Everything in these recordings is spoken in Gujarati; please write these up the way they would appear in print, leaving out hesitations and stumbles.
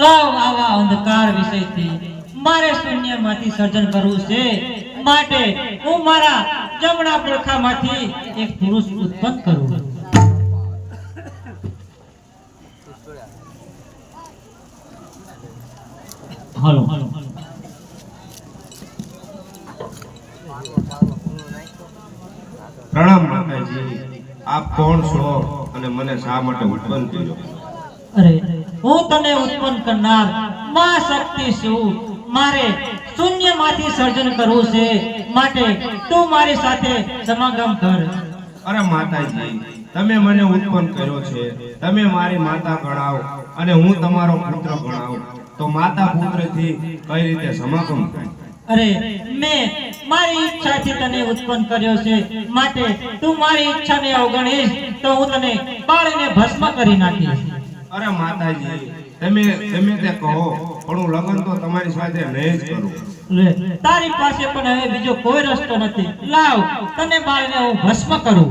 લાવ આવા અંધકાર વિષયથી મારે શૂન્યમાંથી સર્જન કરવું છે, માટે હું મારા જમણા પડખામાંથી એક પુરુષ ઉત્પન્ન કરું. હાલો પ્રણામ માતાજી. આપ કોણ છો અને મને શા માટે ઉત્પન્ન કર્યો? અરે હું તને ઉત્પન્ન કરનાર માં શક્તિ છું. મારે શૂન્યમાંથી સર્જન કરવું છે, માટે તું મારી સાથે સમાગમ કર. અરે માતાજી, તમે મને ઉત્પન્ન કર્યો છે, તમે મારી માતા ગણાવ અને હું તમારો પુત્ર ગણાવ, તો માતા પુત્રથી કઈ રીતે સમાગમ થાય? અરે મેં મારી ઈચ્છાથી તને ઉત્પન્ન કર્યો છે, માટે તું મારી ઈચ્છાને અવગણીશ તો હું તને બાળીને ભસ્મ કરી નાખીશ. અરે માતાજી, તમે તે કહો, પણ હું લગ્ન તો તમારી સાથે નહીં જ કરું. લે, તારી પાસે પણ હવે બીજો કોઈ રસ્તો નથી. લાવ, તને બાળીને હું ભસ્મ કરું.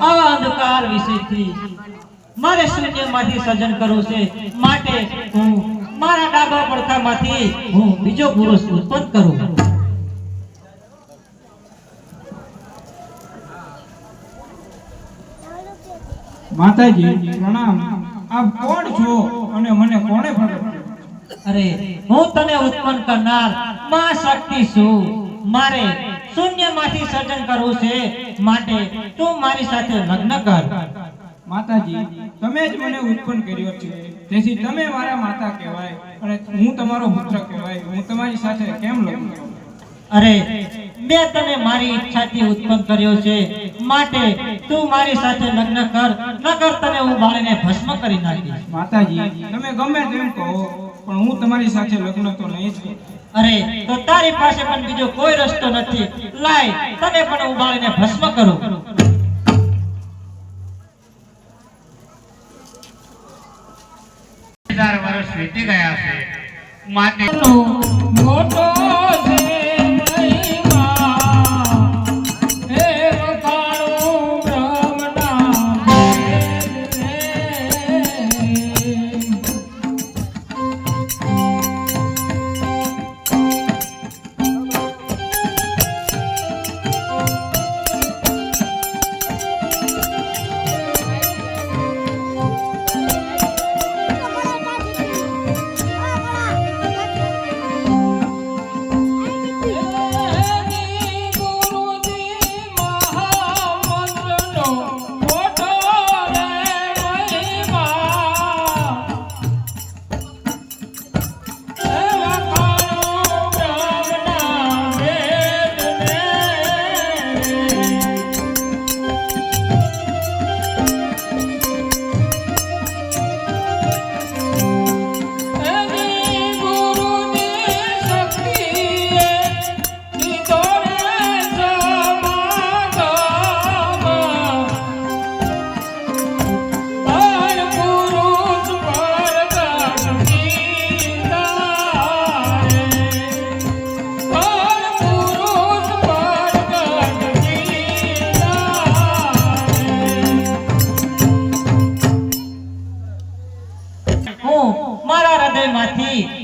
આવા અંધકાર વિષયથી મારે શૂન્યમાંથી સર્જન કરવું છે, માટે હું મારા ડાબા પડખામાંથી હું બીજો પુરુષ ઉત્પન્ન કરું. માતાજી પ્રણામ. આપ કોણ છો અને મને કોણે પ્રગટ? અરે હું તને ઉત્પન્ન કરનાર માં શક્તિ છું. મારે શૂન્યમાંથી સર્જન કરવું છે, માટે તું મારી સાથે લગ્ન કર. માતાજી, તમે જ મને ઉત્પન્ન કર્યો છે, તેથી તમે મારા માતા કહેવાય અને હું તમારો પુત્ર કહેવાય. હું તમારી સાથે કેમ લગ્ન કરું? અરે મેં તને મારી ઈચ્છાથી ઉત્પન્ન કર્યો છે, માટે તું મારી સાથે લગ્ન કર, નકર તને હું બાળીને ભસ્મ કરી નાખીશ. માતાજી, તમે ગમે તેમ કહો, પણ હું તમારી સાથે લગ્ન તો નહીં જ કરું. અરે તો તારી પાસે પણ બીજો કોઈ રસ્તો નથી. લાય, તને પણ હું બાળીને ભસ્મ કરું. 1000 વર્ષ વીતી ગયા છે, માટે મોટો છે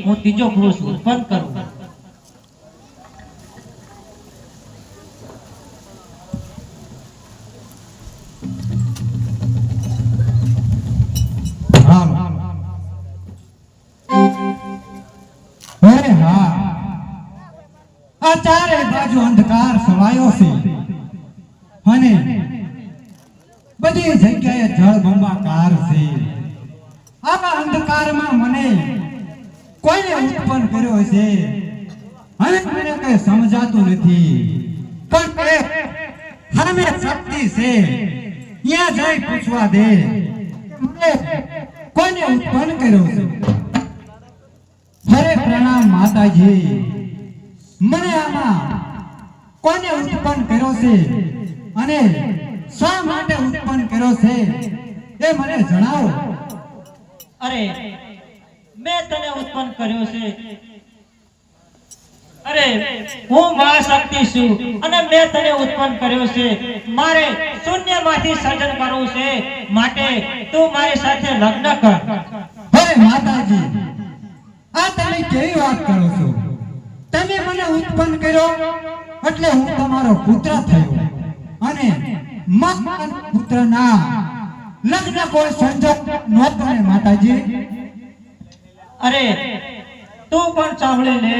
હું ત્રીજો પુરુષ ઉત્પન્ન કરું. આ ચારે બાજુ અંધકાર છવાયો છે અને બધી જગ્યાએ જળબંબાકાર છે. આવા અંધકારમાં મને કોઈને ઉત્પન્ન કર્યો છે અને મને કઈ સમજાતું નથી. પણ એ સામે શક્તિ છે, ત્યાં જઈ પૂછવા દે મને કોઈને ઉત્પન્ન કર્યો છે. હરે પ્રણામ માતાજી. મને આમાં કોને ઉત્પન્ન કર્યો છે અને શા માટે ઉત્પન્ન કર્યો છે એ મને જણાવો. અરે મેં તને ઉત્પન્ન કર્યો છે. અરે હું મહાશક્તિ છું અને મેં તને ઉત્પન્ન કર્યો છે. મારે શૂન્યમાંથી સર્જન કરવું છે, માટે તું મારી સાથે લગ્ન કર. અરે માતાજી, આ તમે કેવી વાત કરો છો? તમે મને ઉત્પન્ન કર્યો એટલે હું તમારો પુત્ર થયો અને મારા પુત્રના લગ્ન કોઈ સંજોગ નહોતો ને માતાજી. અરે તું પણ સાંભળી લે.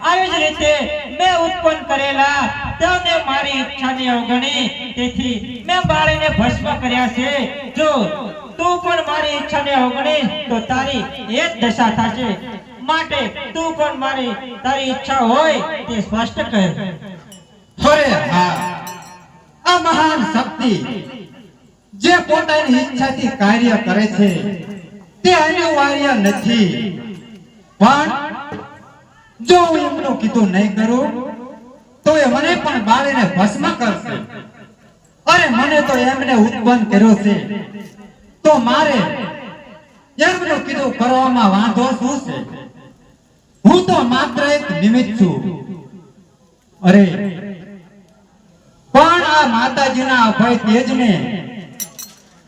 આવી જ રીતે મેં ઉત્પન્ન કરેલા તેને મારી ઈચ્છાની અવગણી, તેથી મેં બાળીને ભસ્મ કર્યા છે. જો તું પણ મારી ઈચ્છાને અવગણી તો તારી એ જ દશા થશે. માટે તું પણ તારી ઈચ્છા હોય તે સ્પષ્ટ કર. અરે હા, આ મહાન શક્તિ જે પોતાની ઈચ્છાથી કાર્ય કરે છે તે અનિવાર્ય નથી, પણ જો હું એમનું કીધું નહીં કરું તો એ મને પણ બાળીને ભસ્મ કરશે. અરે મને તો એમને ઉત્પન્ન કર્યો છે તો મારે એમનું કીધું કરવામાં વાંધો શું છે? હું તો માત્ર એક નિમિત્ત છું. અરે પણ આ માતાજીના અભય તેજને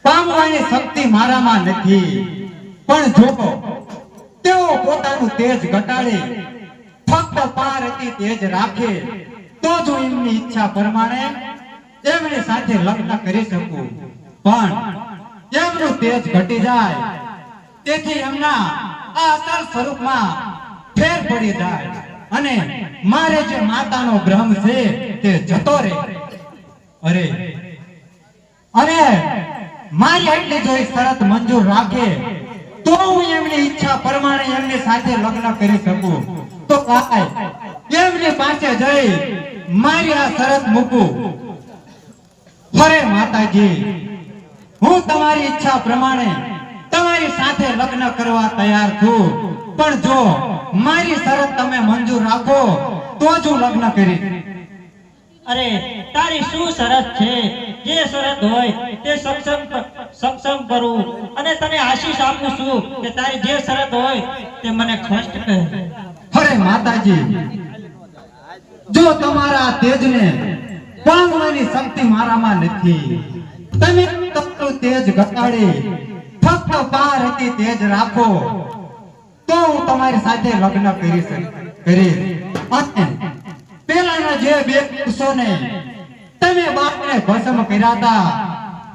પામવાની શક્તિ મારામાં નથી. પણ જો તેઓ પોતાનું તેજ ઘટાડે, ફક્ત પારતી તેજ રાખે તો જ હું એમની ઈચ્છા પ્રમાણે એમની સાથે લગ્ન કરી શકું. પણ એમનું તેજ ઘટી જાય તેથી એમના આ અસલ સ્વરૂપમાં ફેર પડી જાય અને મારે જે માતાનો ભ્રમ છે તે જતો રહે. અરે મારી આટલી જો શરત મંજૂર રાખે તો હું એમની ઈચ્છા પ્રમાણે એમની સાથે લગ્ન કરી શકું. તો એમની પાસે જઈ મારી આ શરત મૂકું. અરે માતાજી, હું તમારી ઈચ્છા પ્રમાણે તમારી સાથે લગ્ન કરવા તૈયાર છું, પણ જો મારી શરત તમે મંજૂર રાખો તો જ હું લગ્ન કરીશ. અરે તારી શું શરત છે? જે શરત હોય તે સક્ષમ કરું અને તને આશીષ આપું છું કે તારી જે શરત હોય તે મને સ્પષ્ટ કહે. અરે માતાજી, જો તમારા તેજને પામવાની શક્તિ મારામાં નથી, તમે તમારું તેજ ઘટાડી ફક્ત પારતી તેજ રાખો તો હું તમારી સાથે લગ્ન કરીશ. અને પેલાના જે બે પુરુષોને તમે બાપને ભસ્મ કર્યા હતા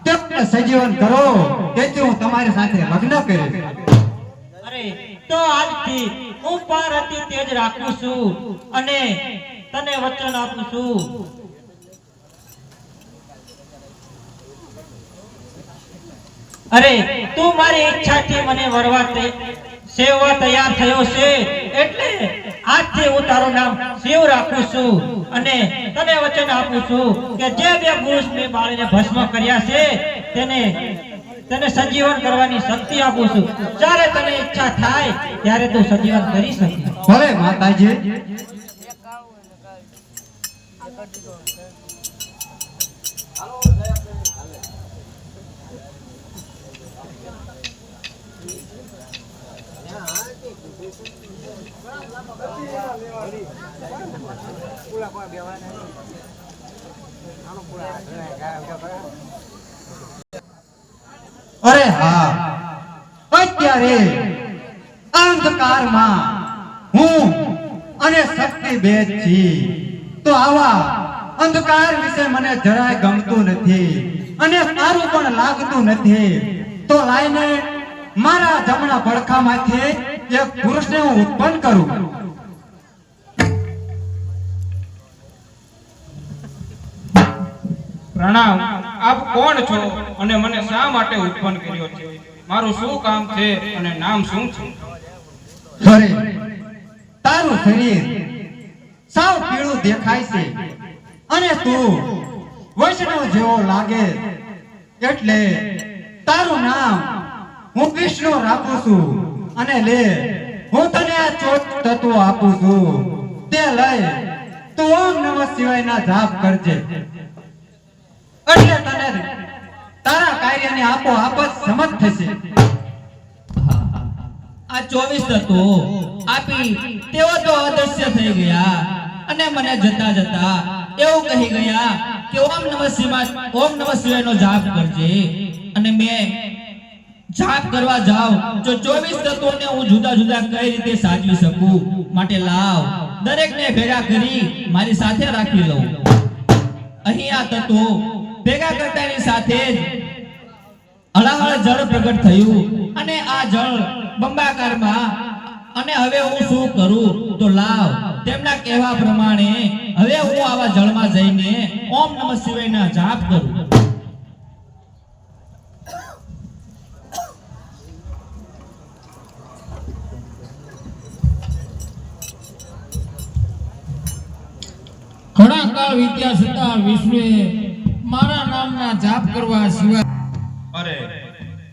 તેમને સજીવન કરો, તેથી હું તમારી સાથે લગ્ન કરીશ. અરે તો આજથી હું પારતી તેજ રાખું છું અને તને વચન આપું છું. અરે તું મારી ઈચ્છાથી મને વરવા સેવવા તૈયાર થયો છે, એટલે આજથી હું તારું નામ શિવ રાખું છું અને તને વચન આપું છું કે જે બે પુરુષને બાળીને ભસ્મ કર્યા છે તેને સજીવન કરવાની શક્તિ આપું છું. જ્યારે તને ઈચ્છા થાય ત્યારે તું સજીવન કરી શકે. ભલે માતાજી. અરે હા, અત્યારે અંધકારમાં હું અને શક્તિ બે જ છીએ, તો આવા અંધકાર વિશે મને જરાય ગમતું નથી અને સારું પણ લાગતું નથી. તો લાઈને મારા જમણા પડખામાંથી એક પુરુષને હું ઉત્પન્ન કરું. પ્રણામ. આપ કોણ છો અને મને શા માટે ઉત્પન્ન કર્યો છે? મારું શું કામ છે અને નામ શું છે? અરે તારું શરીર સાવ પીળું દેખાય છે અને તું વૈષ્ણવ જેવો લાગે, એટલે તારું નામ હું વિષ્ણુ રાખું છું. અને લે, હું તને આ 14 તત્વો આપું છું, તે લઈ તું ઓમ નમઃ શિવાયના જાપ કરજે, એટલે તને તારા કાર્યની આપોઆપ જ સમજ થશે. આ 24 તત્વો આપી તેઓ તો અદૃશ્ય થઈ ગયા અને મને જતા જતા એવું કહી ગયા કે ઓમ નમઃ શિવાયનો જાપ કરજે. અને મેં જાપ કરવા જાઉં જો 24 તત્વોને હું જુદા જુદા કઈ રીતે સાચવી શકું, માટે લાવ દરેકને ભેગા કરી મારી સાથે રાખી લઉં. અહીં આ તત્વો ભેગા કરતાની સાથે જ હળાહળ જળ પ્રગટ થયું અને આ જળ બંબાકારમાં. અને હવે હું શું કરું? તો લાવ તેમના કહેવા પ્રમાણે હવે હું આવા જળમાં જઈને ઓમ નમઃ શિવાયના જાપ કરું. ઘણા કાળ વીત્યા છતાં વિષ્ણુએ મારા નામના જાપ કરવા સિવાય અરે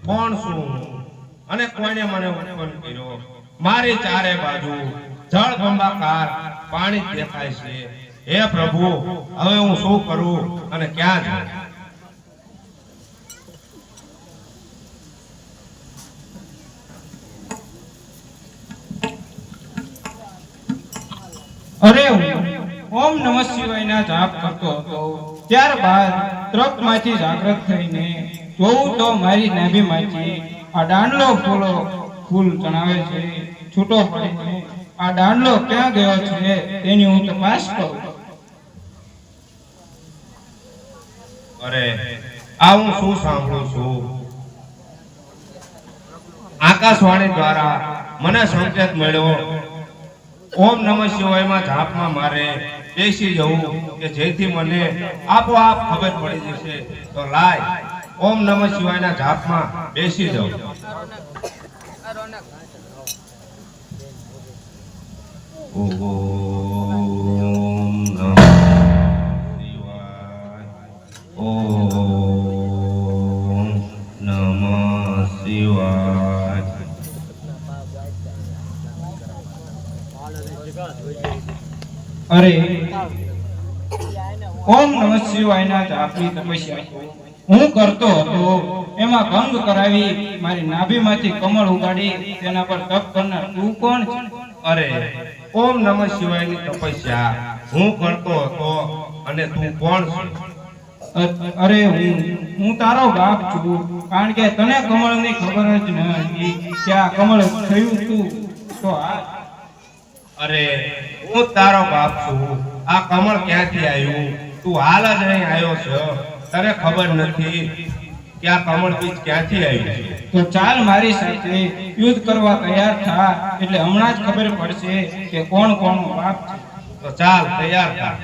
કોણ છું અને કોણે મને ઉત્પન્ન કર્યો? મારી ચારે બાજુ જળ બંબાકાર પાણી દેખાય છે. હે પ્રભુ, હવે હું શું કરું અને ક્યાં જાઉં? અરે ઓમ નમઃ શિવાયના જાપ કરતો હતો, ત્યારબાદ તૃપ્તમાંથી જાગૃત થઈને જોઉં તો મારી નાભીમાંથી આ દાંડલો ફૂલ ચણાવે છે. છૂટો પડીને આ દાંડલો ક્યાં ગયો છે તેની હું તપાસ કરું. અરે આ હું શું સાંભળું છું? આકાશવાણી દ્વારા મને સંકેત મળ્યો ઓમ નમઃ શિવાયમાં જાપમાં મારે બેસી જવું કે જેથી મને આપોઆપ ખબર પડી જશે. તો લાય ઓમ નમઃ શિવાયના જાપમાં બેસી જાઉં. ઓમ નમઃ શિવાય. ઓમ નમઃ શિવાય. અરે ઓમ નમઃ શિવાયના જાપની તપસ્યા હું કરતો હતો, એમાં ભંગ કરાવી મારી નાભીમાંથી કમળ ઉગાડી તેના પર તપ કરનાર તું કોણ છે? અરે ઓમ નમઃ શિવાયની તપસ્યા હું કરતો હતો અને તું કોણ છે? અરે હું તારો બાપ છું, કારણ કે તને કમળની ખબર જ ન હતી કે આ કમળ થયું તું. તો આ અરે હું તારો બાપ છું. આ કમળ ક્યાંથી આવ્યું? તું હાલ જ અહીં આવ્યો છે, તને ખબર નથી કે આ કમળ બીજ ક્યાંથી આવ્યું છે? તો ચાલ મારી સાથે યુદ્ધ કરવા તૈયાર થા, એટલે હમણાં જ ખબર પડશે કે કોણ કોણનો બાપ છે. તો ચાલ તૈયાર થા.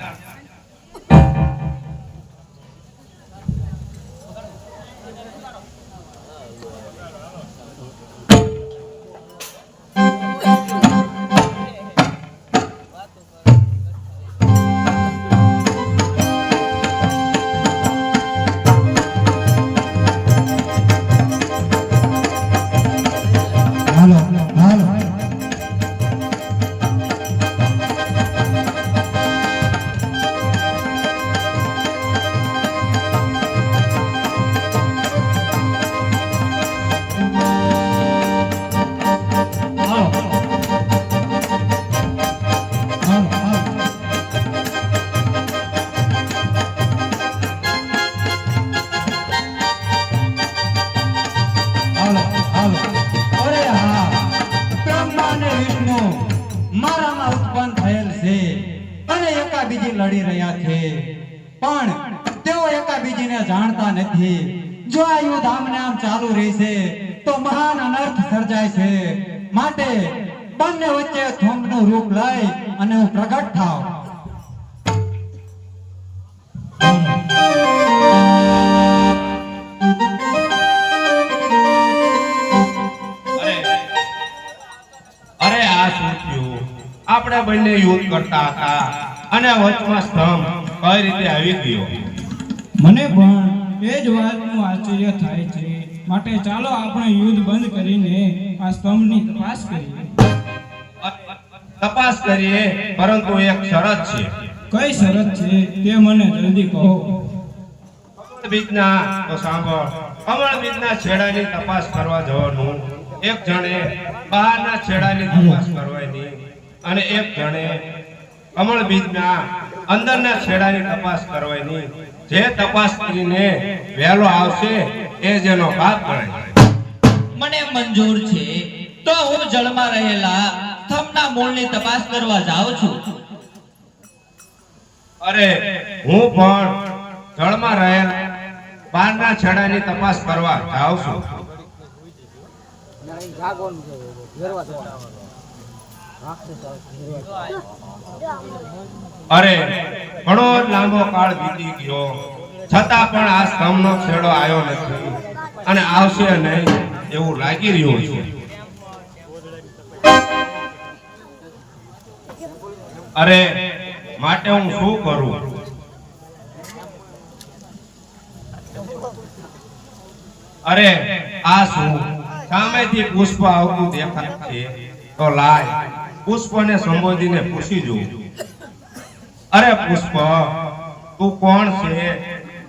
લડી રહ્યા છે, પણ તેઓ એકાબીજીને જાણતા નથી. જો આ યુદ્ધ આમને આમ ચાલુ રહેશે તો મહાન અનર્થ સર્જાય છે. માટે બંને વચ્ચે થોંભનું રૂપ લઈ અને હું પ્રગટ થાવ. અરે આ શું થયું? આપણે બંને યુદ્ધ કરતા હતા અને વચમાં સ્તંભ કઈ રીતે આવી ગયો? મને પણ એ જ વાતનું આશ્ચર્ય થાય છે. માટે ચાલો આપણે યુદ્ધ બંધ કરીને આ સ્તંભની તપાસ કરીએ. તપાસ કરીએ, પરંતુ એક શરત છે. કઈ શરત છે તે મને જલ્દી કહો. કમળ બીજના તો સાંભળ. કમળ બીજના છેડાની તપાસ કરવા જવાનું. એક જણે બહારના છેડાની તપાસ કરવાની અને એક જણે કમળ બીજના અંદરના છેડાની તપાસ કરવાની. જે તપાસ કરીને વહેલો આવશે એ જેનો બાપ ગણાય. મને મંજૂર છે, તો હું જળમાં રહેલા સ્તંભના મૂળની તપાસ કરવા જાઉં છું. અરે હું પણ જળમાં રહેલ બહારના છેડાની તપાસ કરવા જાઉં છું. અરે ઘણો લાંબો કાળ વીતી ગયો છતાં પણ આ સ્તંભનો છેડો આવ્યો નથી અને આવશે નહીં એવું લાગી રહ્યું છે. અરે માટે હું શું કરું? અરે આ શું? સામેથી પુષ્પ આવતું દેખાય છે તો લાય પુષ્પને સંબોધીને પૂછી જોઉં. અરે પુષ્પ, તું કોણ છે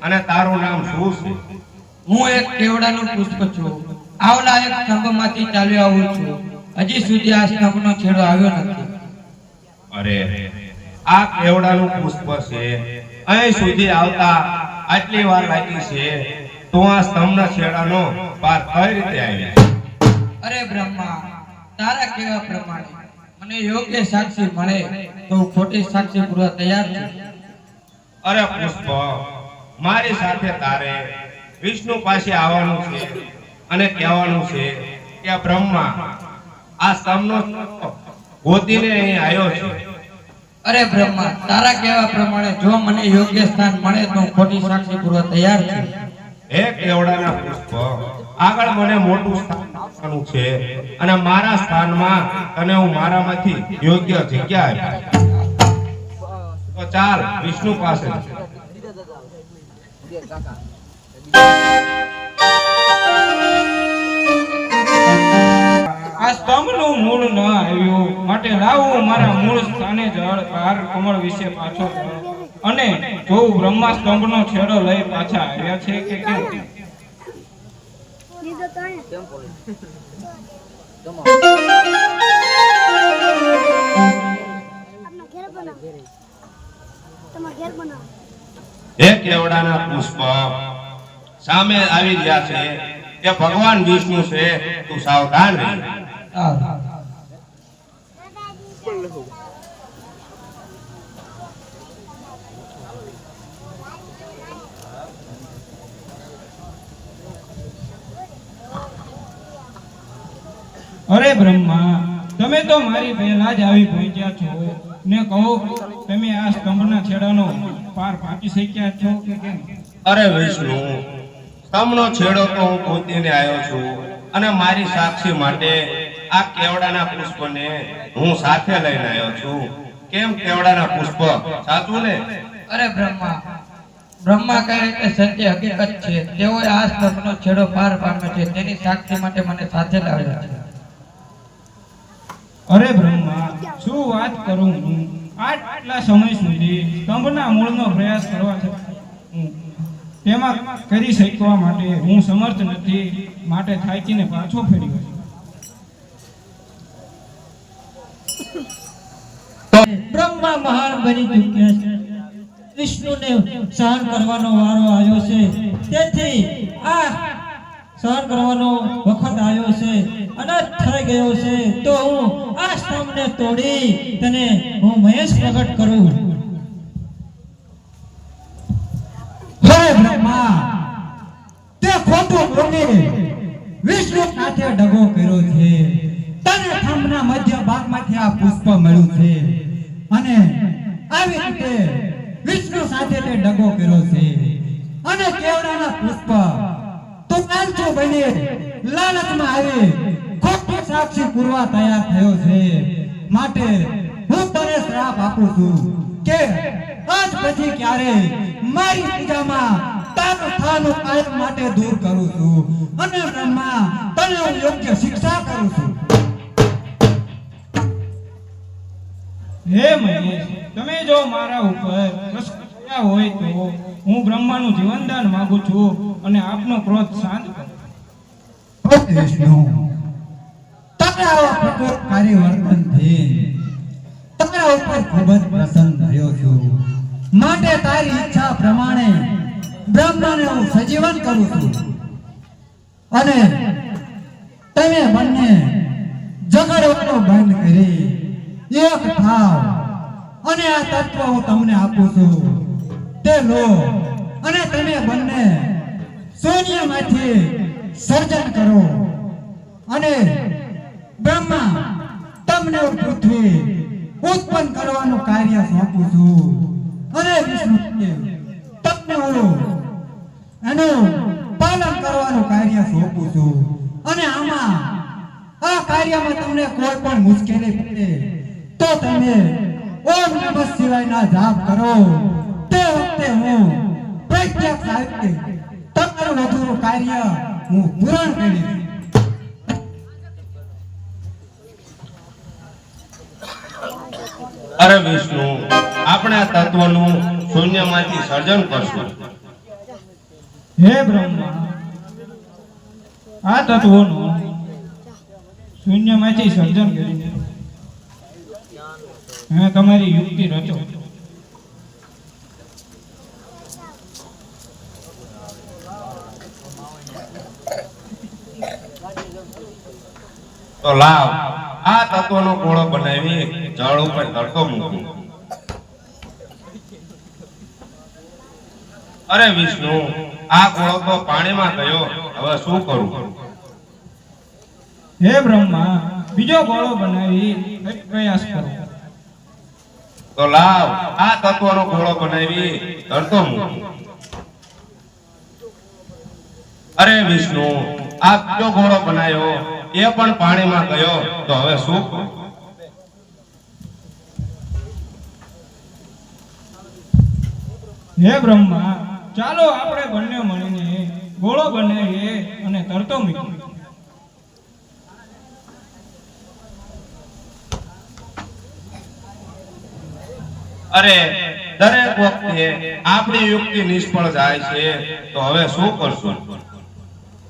અને તારું નામ શું છે? હું એક કેવડાનું પુષ્પ છું. આવલા એક સ્તંભમાંથી ચાલ્યો આવું છું. હજી સુધી આ સ્તંભનો છેડો આવ્યો નથી. અરે આ કેવડાનું પુષ્પ છે, અહીં સુધી આવતા આટલી વાર લાગી છે તો આ સ્તંભના છેડાનો પાર કઈ રીતે આવ્યો? અરે બ્રહ્મા, તારા કેવા પ્રમાણે મને યોગ્ય સાક્ષી મળે તો હું ખોટી સાક્ષી પૂરવા તૈયાર છું. અરે પુષ્પ, મારી સાથે તારે વિષ્ણુ પાસે આવવાનું છે અને કહેવાનું છે કે બ્રહ્મા આ સ્તંભનો ગોતીને અહીં આવ્યો છે. અરે બ્રહ્મા, તારા કેવા પ્રમાણે જો મને યોગ્ય સ્થાન મળે તો હું ખોટી સાક્ષી પૂરવા તૈયાર છું. હે કેવડાના પુષ્પ, આગળ મને મોટું સ્થાન આપવાનું છે અને મારા સ્થાનમાં તને હું મારામાંથી યોગ્ય જગ્યા આપીશ. તો ચાલ વિષ્ણુ પાસે. આ સ્તંભનું મૂળ ન આવ્યું, માટે લાવું મારા મૂળ સ્થાને જળ પાર કમળ વિશે પાછો જાઉં અને જોઉં બ્રહ્મા સ્તંભનો છેડો લઈ પાછા આવ્યા છે કે કેમ. હે કેવડાના પુષ્પ, સામે આવી રહ્યા છે કે ભગવાન વિષ્ણુ છે, તું સાવધાન રહે. અરે બ્રહ્મા, તમે તો મારી પહેલા જ આવી પહોંચ્યા છો ને કહો, તમે આ સ્તંભના છેડાનો પાર પાકી શક્યા છો કે કેમ? અરે વિષ્ણુ, સ્તંભનો છેડો તો હું ગોતીને આવ્યો છું અને મારી સાક્ષી માટે આ કેવડાના પુષ્પને હું સાથે લઈને આવ્યો છું. કેમ કેવડાના પુષ્પ, સાચું ને? અરે બ્રહ્મા, બ્રહ્મા કહે કે સત્ય હકીકત છે. તેઓએ આ સ્તંભનો છેડો પાર પામ્યો છે, તેની સાક્ષી માટે મને સાથે લાવ્યા છે. અરે બ્રહ્મા, શું વાત કરું હું? આટલા સમય સુધી સ્તંભના મૂળનો પ્રયાસ કરવા છતાં તેમાં કરી શકવા માટે હું સમર્થ નથી, માટે થાકીને પાછો ફરી ગયો. બ્રહ્મા મહાન બની ચૂક્યા છે. વિષ્ણુને સહન કરવાનો વારો આવ્યો છે, તેથી આ સહન કરવાનો વખત આવ્યો છે, અનંત થઈ ગયો છે. તો હું આ સ્તંભને તોડી તને હું મહેશ પ્રગટ કરું. હે બ્રહ્મા, તે ખોટું બોલી વિષ્ણુ સાથે દગો કર્યો છે. તને થંભના મધ્ય ભાગમાંથી આ પુષ્પ મળ્યું છે અને આવી રીતે વિષ્ણુ સાથે તે દગો કર્યો છે. અને કેવડાના પુષ્પ તું કાંચો બની લાલચમાં આવી ખોટી સાક્ષી પૂરવા તૈયાર થયો છે. માટે હું તને શ્રાપ આપું છું કે આજ પછી ક્યારે મારી પૂજામાં તારું સ્થાન કાયમ માટે દૂર કરું છું અને બ્રહ્મા તને હું યોગ્ય શિક્ષા કરું છું. હે મહેશ, તમે જો મારા ઉપર પ્રસન્ન થયા હોય તો હું બ્રહ્માનું જીવનદાન માંગુ છું અને આપનો ક્રોધ શાંત કરો. ઓકે વિષ્ણુ, તારા આવા પ્રકોપકારી વર્તનથી તારા ઉપર ખૂબ જ પ્રસન્ન થયો છું. માટે તારી ઈચ્છા પ્રમાણે બ્રહ્માને હું સજીવન કરું છું અને તમે બંને ઝઘડવાનું બંધ કરી એક થાવ અને આ તત્વ હું તમને આપું છું તે લો અને તમે બંને શૂન્યમાંથી સર્જન કરો અને બ્રહ્મા તમને પૃથ્વી ઉત્પન્ન કરવાનું કાર્ય સોંપું છું અને વિષ્ણુ તમને હું એનું પાલન કરવાનું કાર્ય સોંપું છું અને આમાં આ કાર્યમાં તમને કોઈ પણ મુશ્કેલી પડે તો તમે ઓમ નમઃ શિવાયના જાપ કરો. તે વખતે હું પ્રત્યક્ષ આવી તમારું અધૂરું કાર્ય હું પૂર્ણ કરીશ. અરે વિષ્ણુ, આપણે આ તત્વનું શૂન્યમાંથી સર્જન કરશું. હે બ્રહ્મા, આ તત્વોનું શૂન્યમાંથી સર્જન કરીને હવે તમારી યુક્તિ રચો. તો લાવ આ તત્વનો ગોળો બનાવી જળ ઉપર તડકો મૂકું. અરે વિષ્ણુ, આ ગોળો તો પાણીમાં ગયો, હવે શું કરું? હે બ્રહ્મા, બીજો ગોળો બનાવી એક પ્રયાસ કરો. તો લાવ આ તત્વનો ગોળો બનાવી તડકો મૂકું. અરે વિષ્ણુ, આ બીજો ગોળો બનાવ્યો એ પણ પાણીમાં ગયો, તો હવે શું કરું? હે બ્રહ્મા, ચાલો આપણે બંને મળીને ગોળો બનાવીએ અને તરતો મૂકીએ. અરે દરેક વખતે આપણી યુક્તિ નિષ્ફળ જાય છે, તો હવે શું કરશું?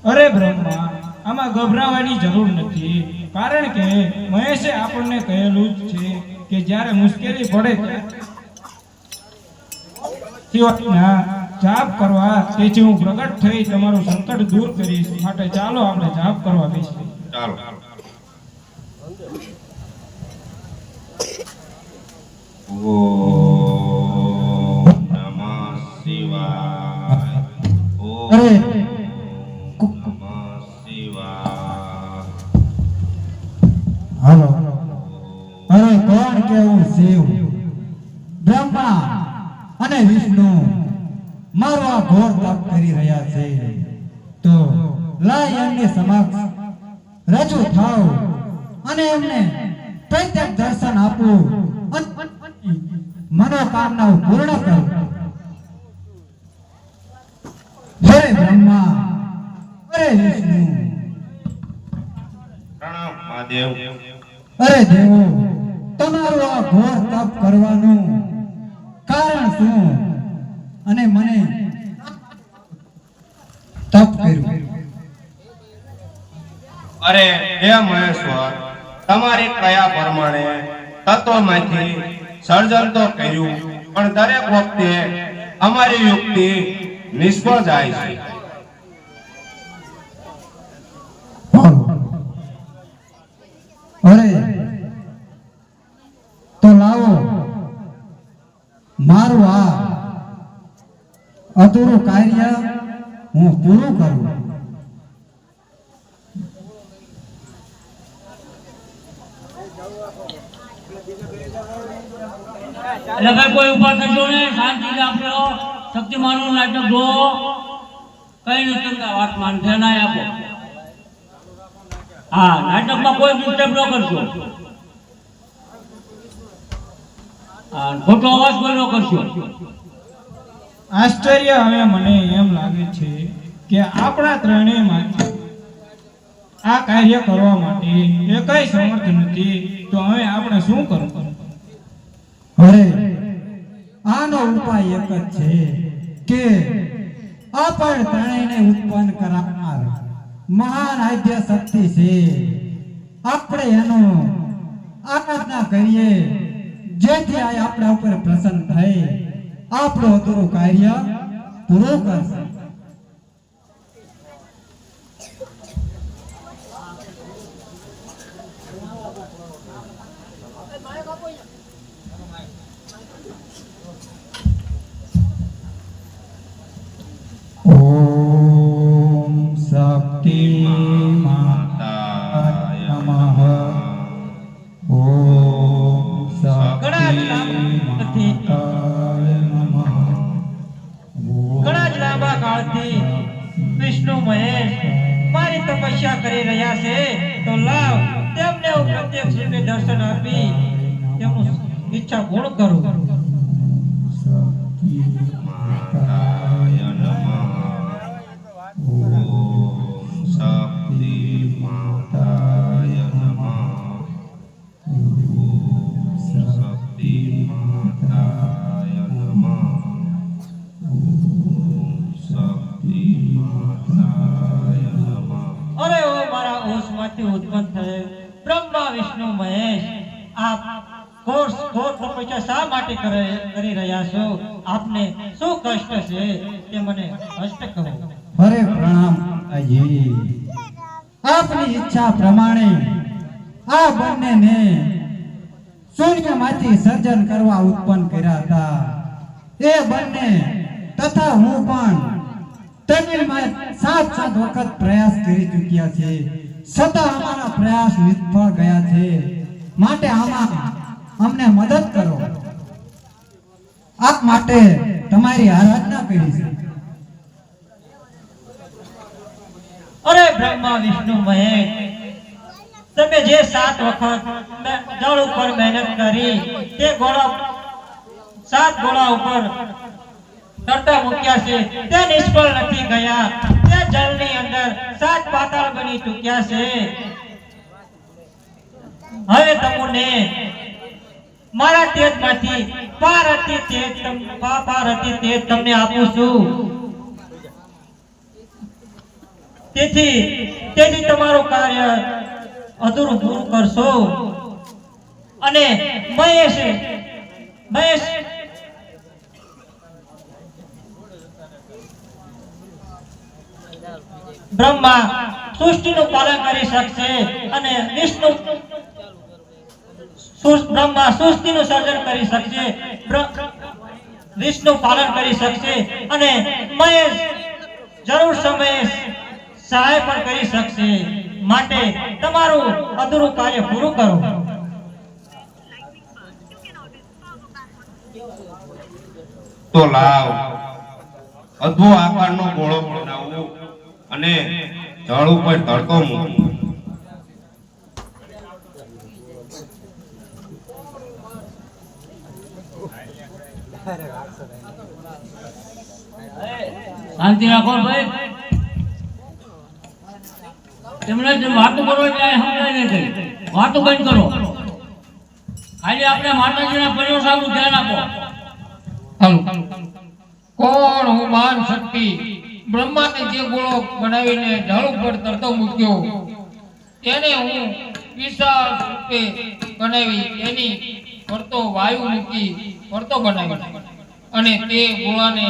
અરે બ્રહ્મા, આમાં ગભરાવાની જરૂર નથી, કારણ કે મહેશે આપણને કહેલું જ છે કે જ્યારે મુશ્કેલી પડે ત્યારે જાપ કરવા, તેથી હું પ્રગટ થઈ તમારું સંકટ દૂર કરીશ. માટે ચાલો આપણે જાપ કરવા બેસીએ. ચાલો. ઓમ નમઃ શિવાય. અરે ઓમ નમઃ શિવાય. હાલો, અરે કોણ કેવું શિવ, બ્રહ્મા અને વિષ્ણુ મારો આ ઘોર તપ કરી રહ્યા છે, તો લાય એમની સમક્ષ રજૂ થાવ અને એમને પ્રત્યક્ષ દર્શન આપું અને મનોકામનાઓ પૂર્ણ કરો. હે બ્રહ્મા, અરે વિષ્ણુ, પ્રણામ મહાદેવ. અરે દેવો, તમારું આ ઘોર તપ કરવાનું કારણ શું અને મને તપ કર્યું? અરે હે મહેશ્વર, તમારી કયા પ્રમાણે તત્વમાંથી સર્જન તો કર્યું, પણ દરેક વખતે અમારી યુક્તિ નિષ્ફળ જાય છે. અરે તો લાવો મારું આ અધૂરું કાર્ય હું પૂરું કરું. એટલે ભાઈ કોઈ ઉભા થશો ને, શાંતિ રાખજો. શક્તિમાનનું નાટક જો કઈ નથી કરતા, વાત માન ધ્યાન આપો. હા, નાટકમાં કોઈ ડિસ્ટર્બ ન કરશો. હા, ખોટો અવાજ કોઈ ન કરશો. આશ્ચર્ય હવે મને એમ લાગે છે કે આપણા ત્રણેયમાંથી આ કાર્ય કરવા માટે એકેય સમર્થ નથી, તો હવે આપણે શું કરવું? અરે ઉપાય એક જ છે કે આપણ ત્રણેયને ઉત્પન્ન કરાવનાર મહાન આદ્ય શક્તિ છે, આપણે એનું આરાધના કરીએ જેથી આ આપણા ઉપર પ્રસન્ન થઈ આપણું અધૂરું કાર્ય પૂરું કરશે. ઓમ શક્તિ માતાય નમઃ. ઓમ ઘણા જ શક્તિ માતાય નમઃ. ઘણા જ લાંબા કાળથી વિષ્ણુ મહેશ મારી તપસ્યા કરી રહ્યા છે, તો લાવ તેમને હું પ્રત્યક્ષ રૂપે દર્શન આપી તેમનું ઈચ્છા પૂર્ણ કરું. શક્તિ માતાય નમઃ. ઓમ શક્તિ માતાય નમઃ. ઓમ શક્તિ માતાય નમઃ. ઓમ શક્તિ માતાય નમઃ. અરે ઓ મારા ઓશમાંથી ઉત્પન્ન થયેલ બ્રહ્મા વિષ્ણુ મહેશ, આપ ઘોર તપસ્યા શા માટે કરી રહ્યા છો? આપને શું કષ્ટ છે તે મને સ્પષ્ટ કહો. હરે પ્રણામ માતાજી. આપની ઈચ્છા પ્રમાણે આ બંનેને શૂન્યમાંથી સર્જન કરવા ઉત્પન્ન કર્યા હતા. એ બંને તથા હું પણ તમિલમાં 7 વખત પ્રયાસ કરી ચૂક્યા છે, છતાં અમારા પ્રયાસ નિષ્ફળ ગયા છે. માટે આમાં અમને મદદ કરો. આપ માટે તમારી આરાધના કરી છે. અરે બ્રહ્મા વિષ્ણુ મહેશ, તમે જે 7 વખત જળ ઉપર મહેનત કરી તે ગોળા 7 ગોળા ઉપર તરતા મૂક્યા છે તે નિષ્ફળ નથી ગયા. તે જળની અંદર 7 પાતાળ બની ચૂક્યા છે. હવે તમને મારા તેજમાંથી પારતી તેજ તમને આપું છું. તેથી તમારું કાર્ય અધૂરું પૂરું કરશો. અને મહેશ બ્રહ્મા સૃષ્ટિનું પાલન કરી શકશે અને બ્રહ્મા સૃષ્ટિનું સર્જન કરી શકશે, વિષ્ણુ પાલન કરી શકશે અને મહેશ જરૂર સમયે સહાય પણ કરી શકશે. માટે તમારું અધૂરું કાર્ય પૂરું કરો. તો લાવ અદ્ભુત આકારનો ગોળો બનાવો અને જળ ઉપર તરતો મૂકો. શાંતિ રાખો ભાઈ. તેમને જે વાતો કરો ત્યાં સમજાય નહીં કઈ વાતો બંધ કરો. ખાલી આપણે માતાજીના પર્યવસાયનું ધ્યાન આપો. કોણ હું મહાન શક્તિ બ્રહ્માને જે ગોળો બનાવીને ઢાળ ઉપર તરતો મૂક્યો તેને હું વિશાળ રૂપે બનાવી એની ફરતો વાયુ મૂકી ફરતો બનાવી અને તે ગોળાને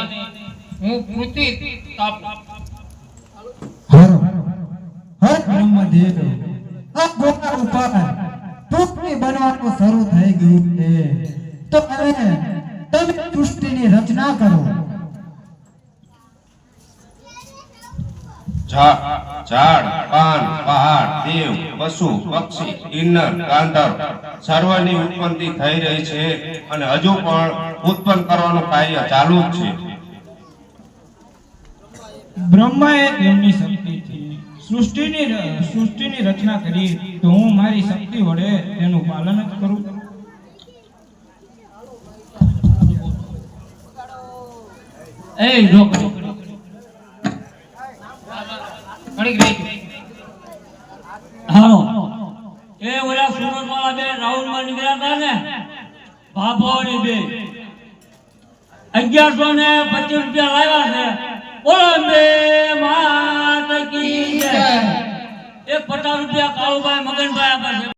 હું પૃથ્વી તાપું. હર બ્રહ્મદેવ, આ ગોળા ઉપર પૃથ્વી બનવાનું શરૂ થઈ ગયું છે, તો હવે તમે સૃષ્ટિની રચના કરો. ઝાડ, પાન, પહાડ, દેવ, પશુ, પક્ષી, કિન્નર, ગાંધર્વ સર્વની ઉત્પત્તિ થઈ રહી છે અને હજુ પણ ઉત્પન્ન કરવાનું કાર્ય ચાલુ જ છે. બ્રહ્માએ તેમની શક્તિથી સૃષ્ટિની રચના કરી, તો હું મારી શક્તિ વડે તેનું પાલન જ કરું. એ રોક ઘડીક રહી હાલો. એ ઓલા સુરત વાળા બે રાહુલ માં નીકળ્યા હતા ને, ભાભોની બે 1125 રૂપિયા લાવ્યા છે. બોલો અંબે માત કી જય. 50 રૂપિયા કાળુભાઈ મગનભાઈ આપે છે.